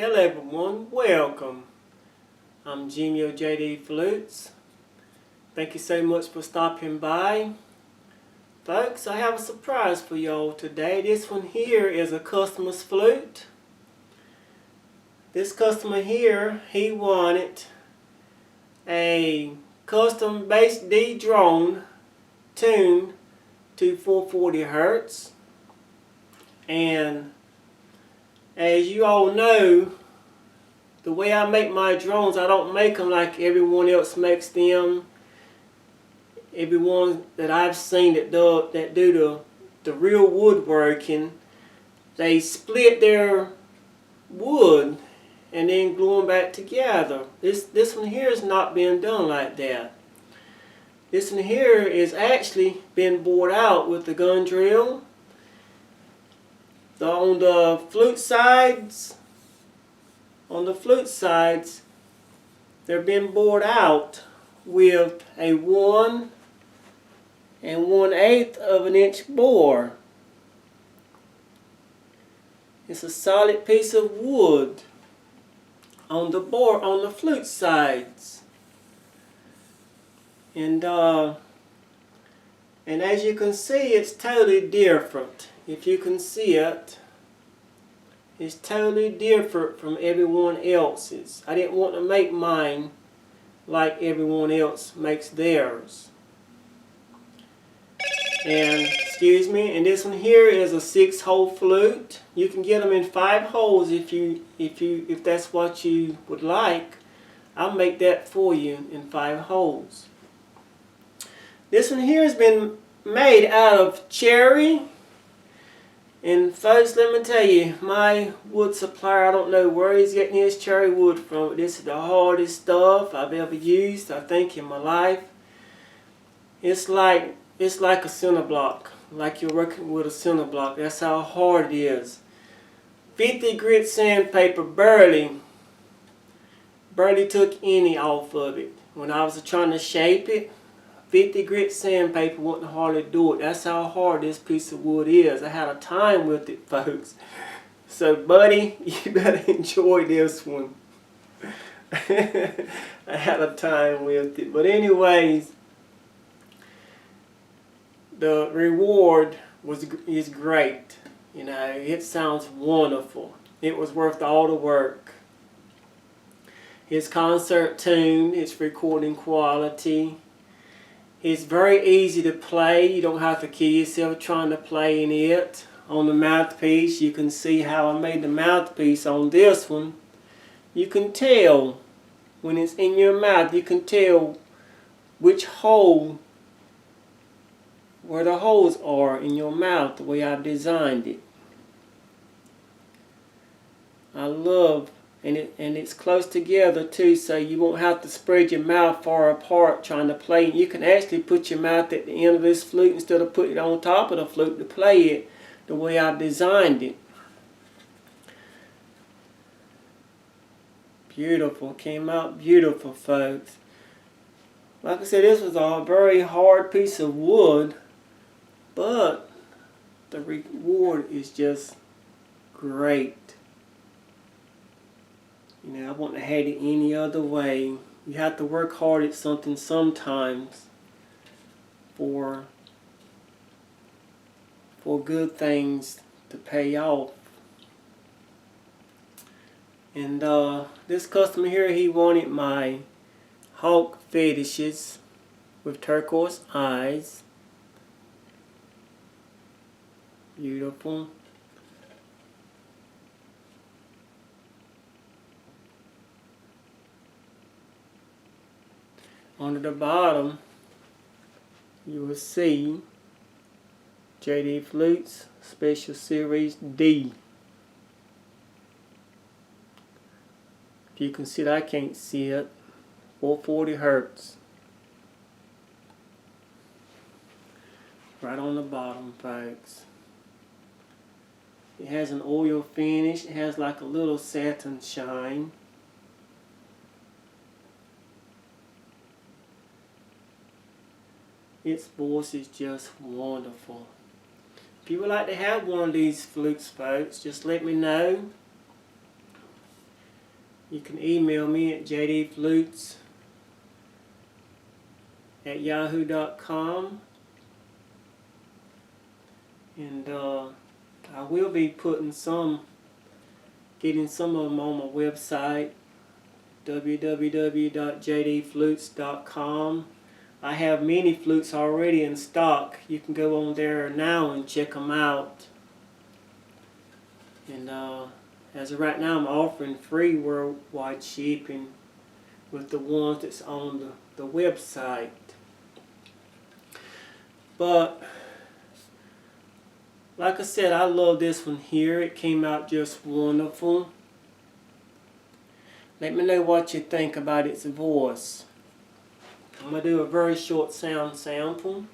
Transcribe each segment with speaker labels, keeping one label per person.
Speaker 1: Hello everyone, welcome. I'm Jimmy of JD Flutes. Thank you so much for stopping by. Folks, I have a surprise for y'all today. This one here is a customer's flute. This customer here, he wanted a custom bass D drone tuned to 440 Hertz. And as you all know, the way I make my drones, I don't make them like everyone else makes them. Everyone that I've seen that do the real woodworking, they split their wood and then glue them back together. This one here is not being done like that. This one here is actually been bored out with the gun drill. On the flute sides, they're being bored out with a 1 1/8 of an inch bore. It's a solid piece of wood on the bore on the flute sides, and as you can see, it's totally different. If you can see it, it's totally different from everyone else's. I didn't want to make mine like everyone else makes theirs. And excuse me, and this one here is a 6-hole flute. You can get them in 5 holes if that's what you would like. I'll make that for you in 5 holes. This one here has been made out of cherry. And folks, let me tell you, my wood supplier, I don't know where he's getting his cherry wood from, but this is the hardest stuff I've ever used, I think, in my life. It's like a cinder block, like you're working with a cinder block. That's how hard it is. 50 grit sandpaper barely took any off of it. When I was trying to shape it, 50 grit sandpaper wouldn't hardly do it. That's how hard this piece of wood is. I had a time with it, folks. So, buddy, you better enjoy this one. I had a time with it. But anyways, the reward is great. You know, it sounds wonderful. It was worth all the work. It's concert tuned, it's recording quality. It's very easy to play. You don't have to kill yourself trying to play in it. On the mouthpiece, you can see how I made the mouthpiece on this one. You can tell when it's in your mouth, you can tell which hole, where the holes are in your mouth, the way I've designed it. I love, and it's close together too, so you won't have to spread your mouth far apart trying to play. You can actually put your mouth at the end of this flute instead of putting it on top of the flute to play it the way I've designed it. Beautiful, came out beautiful, folks. Like I said, this was a very hard piece of wood, but the reward is just great. You know, I wouldn't have had it any other way. You have to work hard at something sometimes for good things to pay off. And this customer here, he wanted my hawk fetishes with turquoise eyes. Beautiful. Under the bottom, you will see JD Flutes Special Series D. If you can see it, I can't see it. 440 Hertz. Right on the bottom, folks. It has an oil finish. It has like a little satin shine. Its voice is just wonderful. If you would like to have one of these flutes, folks, just let me know. You can email me at jdflutes@yahoo.com, and I will be getting some of them on my website, www.jdflutes.com. I have many flutes already in stock. You can go on there now and check them out. And as of right now, I'm offering free worldwide shipping with the ones that's on the website. But like I said, I love this one here. It came out just wonderful. Let me know what you think about its voice. I'm going to do a very short sound sample.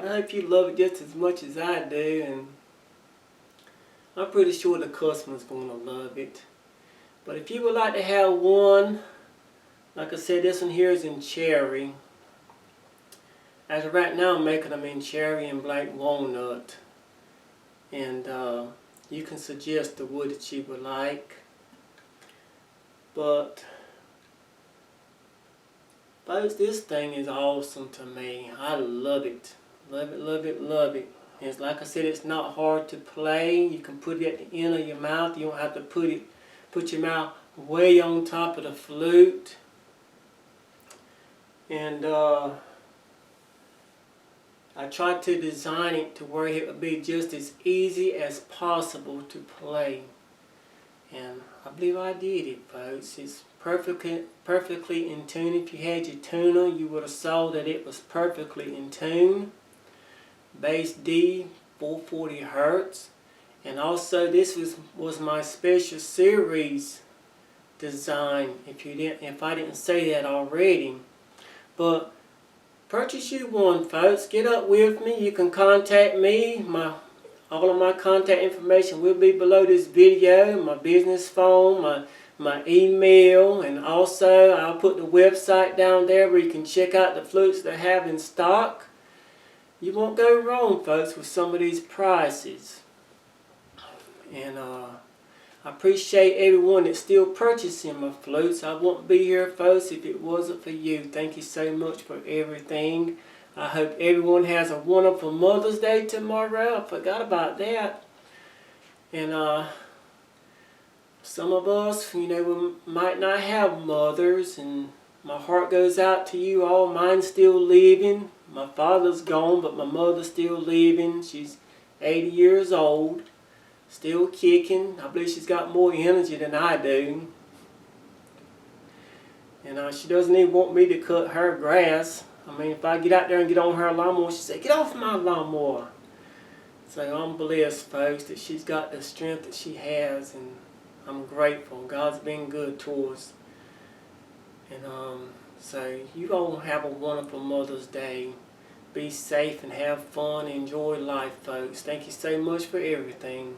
Speaker 1: I hope you love it just as much as I do, and I'm pretty sure the customer's going to love it. But if you would like to have one, like I said, this one here is in cherry. As of right now, I'm making them in cherry and black walnut. And you can suggest the wood that you would like. But folks, this thing is awesome to me. I love it. Love it, love it, love it. It's like I said, it's not hard to play. You can put it at the end of your mouth. You don't have to put your mouth way on top of the flute. And I tried to design it to where it would be just as easy as possible to play. And I believe I did it, folks. It's perfectly in tune. If you had your tuner, you would have saw that it was perfectly in tune. Bass D, 440 Hertz. And also this was my special series design, if I didn't say that already. But purchase you one, folks. Get up with me. You can contact me. All of my contact information will be below this video. My business phone, my email, and also I'll put the website down there where you can check out the flutes they have in stock. You won't go wrong, folks, with some of these prices. And I appreciate everyone that's still purchasing my flutes. I wouldn't be here, folks, if it wasn't for you. Thank you so much for everything. I hope everyone has a wonderful Mother's Day tomorrow. I forgot about that. And some of us, we might not have mothers, and my heart goes out to you all. Mine's still living. My father's gone, but my mother's still living. She's 80 years old, still kicking. I believe she's got more energy than I do. And she doesn't even want me to cut her grass. I mean, if I get out there and get on her lawnmower, she said, "Get off my lawnmower." So I'm blessed, folks, that she's got the strength that she has, and I'm grateful. God's been good to us. And so you all have a wonderful Mother's Day. Be safe and have fun. Enjoy life, folks. Thank you so much for everything.